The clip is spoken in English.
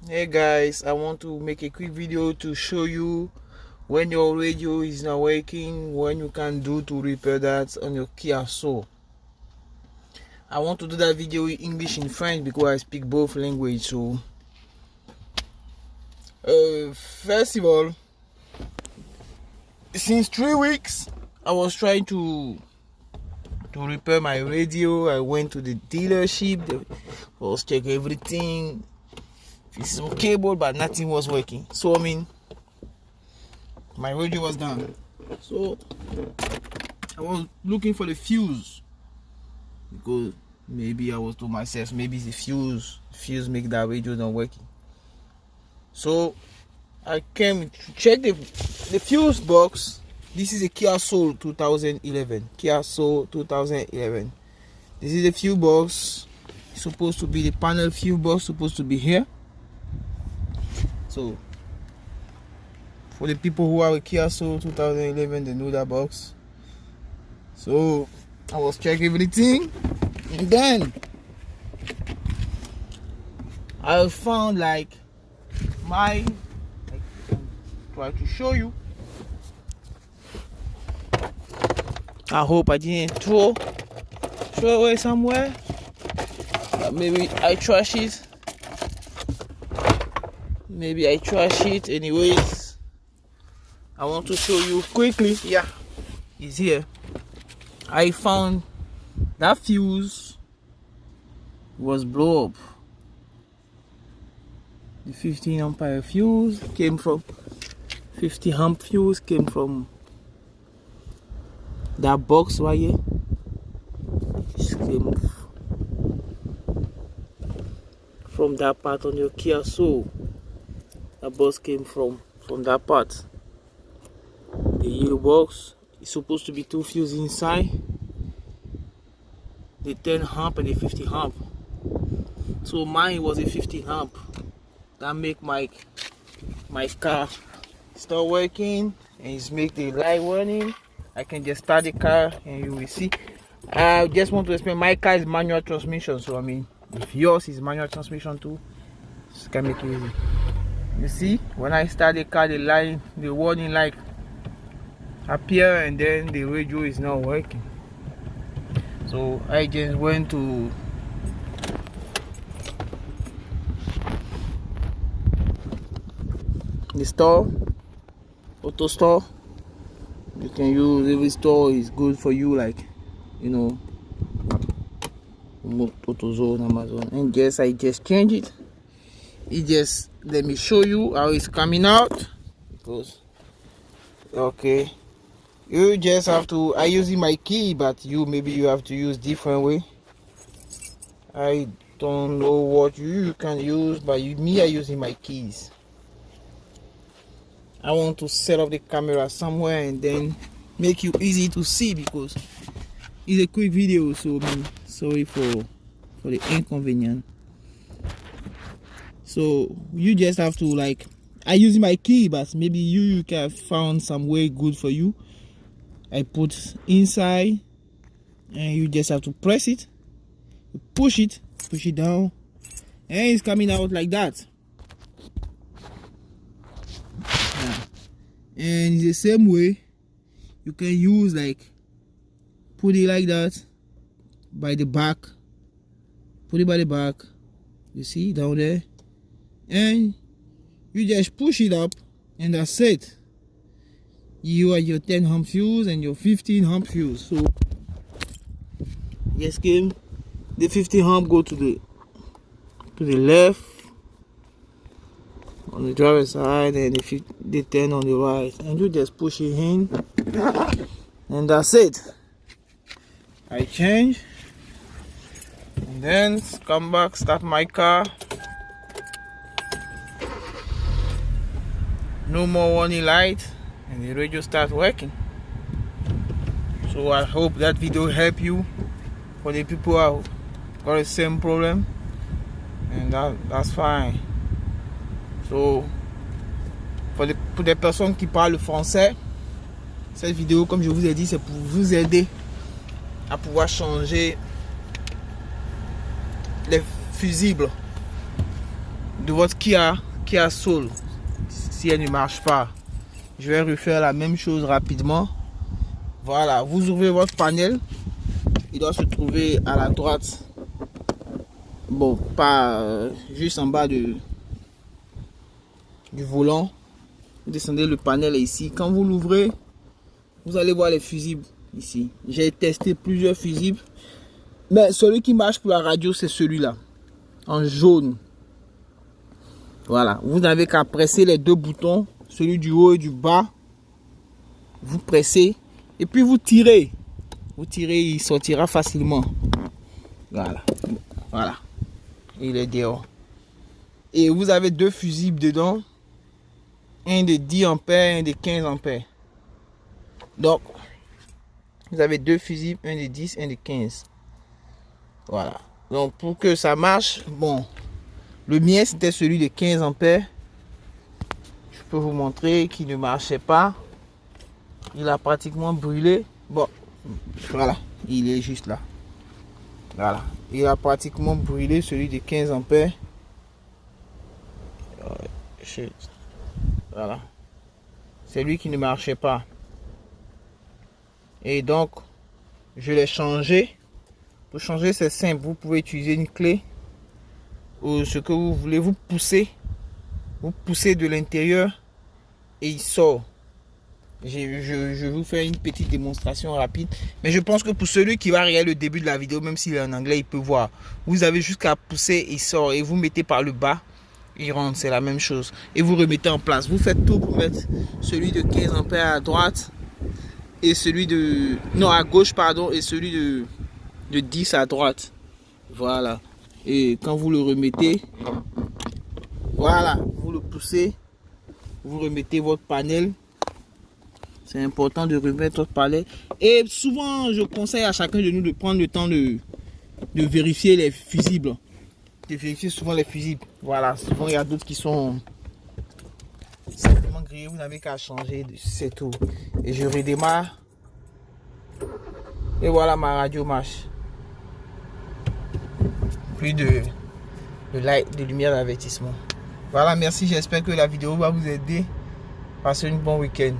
Hey guys, I want to make a quick video to show you when your radio is not working, what you can do to repair that on your Kia Soul. I want to do that video in English and French because I speak both languages. So first of all, since 3 weeks I was trying to repair my radio. I went to the dealership, I was checking everything. This is some cable, but nothing was working. So my radio was down. So I was looking for the fuse because maybe I was to myself, maybe the fuse make that radio not working. So I came to check the fuse box. This is a Kia Soul 2011. Kia Soul 2011. This is the fuse box. It's supposed to be the panel fuse box, supposed to be here. So for the people who have a Kia Soul 2011, they know that box. So I was checking everything, and then I found I try to show you. I hope I didn't throw away somewhere. Maybe I trash it. Anyways, I want to show you quickly. Yeah, it's here. I found that fuse was blown up. The 15 ampere fuse came from 50 amp fuse came from that box right here. It came from that part on your Kia Soul. That box came from that part. The yellow box is supposed to be 2 fuses inside, the 10 amp and the 50 amp. So mine was a 50 amp. That make my car start working, and it's make the light running. I can just start the car and you will see. I just want to explain, my car is manual transmission, so if yours is manual transmission too, it can make it easy. You see, when I start the car, the warning light appear, and then the radio is not working. So I just went to the store, auto store. You can use every store is good for you, AutoZone, Amazon, and I just change it. Let me show you how it's coming out. Because okay, you just have to. I using my key, but maybe you have to use different way. I don't know what you can use, but I using my keys. I want to set up the camera somewhere and then make you easy to see, because it's a quick video. So sorry for the inconvenience. So you just have to I use my key, but maybe you can found some way good for you. I put inside, and you just have to press it, push it down, and it's coming out like that. And the same way you can use put it like that by the back. Put it by the back, you see down there, and you just push it up, and that's it. You have your 10 amp fuse and your 15 amp fuse. So just came the 50 amp go to the left on the driver's side, and the 10 on the right, and you just push it in, and that's it. I change, and then come back, start my car. No more warning light, and the radio start working. So I hope that video help you for the people who have got the same problem, and that's fine. So pour des personnes qui parlent français, cette vidéo, comme je vous ai dit, c'est pour vous aider à pouvoir changer les fusibles votre Kia Soul, si elle ne marche pas, je vais refaire la même chose rapidement. Voilà, vous ouvrez votre panel, il doit se trouver à la droite. Bon, pas juste en bas du volant. Vous descendez, le panel est ici. Quand vous l'ouvrez, vous allez voir les fusibles ici. J'ai testé plusieurs fusibles, mais celui qui marche pour la radio, c'est celui-là, en jaune. Voilà, vous n'avez qu'à presser les deux boutons, celui du haut et du bas. Vous pressez et puis vous tirez. Vous tirez, il sortira facilement. Voilà, voilà. Il est dehors. Et vous avez deux fusibles dedans. Un de 10 ampères, un de 15 ampères. Donc, vous avez deux fusibles, un de 10, un de 15. Voilà. Donc, pour que ça marche, bon, le mien c'était celui de 15 ampères. Je peux vous montrer qu'il ne marchait pas. Il a pratiquement brûlé. Bon, voilà, il est juste là. Voilà, il a pratiquement brûlé celui de 15 ampères. Voilà, c'est lui qui ne marchait pas. Et donc, je l'ai changé. Pour changer, c'est simple. Vous pouvez utiliser une clé ou ce que vous voulez. Vous poussez de l'intérieur et il sort. Je vous fais une petite démonstration rapide. Mais je pense que pour celui qui va regarder le début de la vidéo, même s'il est en anglais, il peut voir. Vous avez jusqu'à pousser, il sort. Et vous mettez par le bas, il rentre. C'est la même chose. Et vous remettez en place. Vous faites tout pour mettre celui de 15 ampères à droite. Et celui de... Non, à gauche, pardon. Et celui de 10 à droite. Voilà. Et quand vous le remettez, voilà, vous le poussez. Vous remettez votre panel. C'est important de remettre votre panel. Et souvent, je conseille à chacun de nous de prendre le temps de vérifier les fusibles. De vérifier souvent les fusibles. Voilà, souvent il y a d'autres qui sont simplement grillés. Vous n'avez qu'à changer, c'est tout. Et je redémarre. Et voilà, ma radio marche. Plus de light, de lumière d'avertissement. Voilà, merci. J'espère que la vidéo va vous aider. Passez une bonne week-end.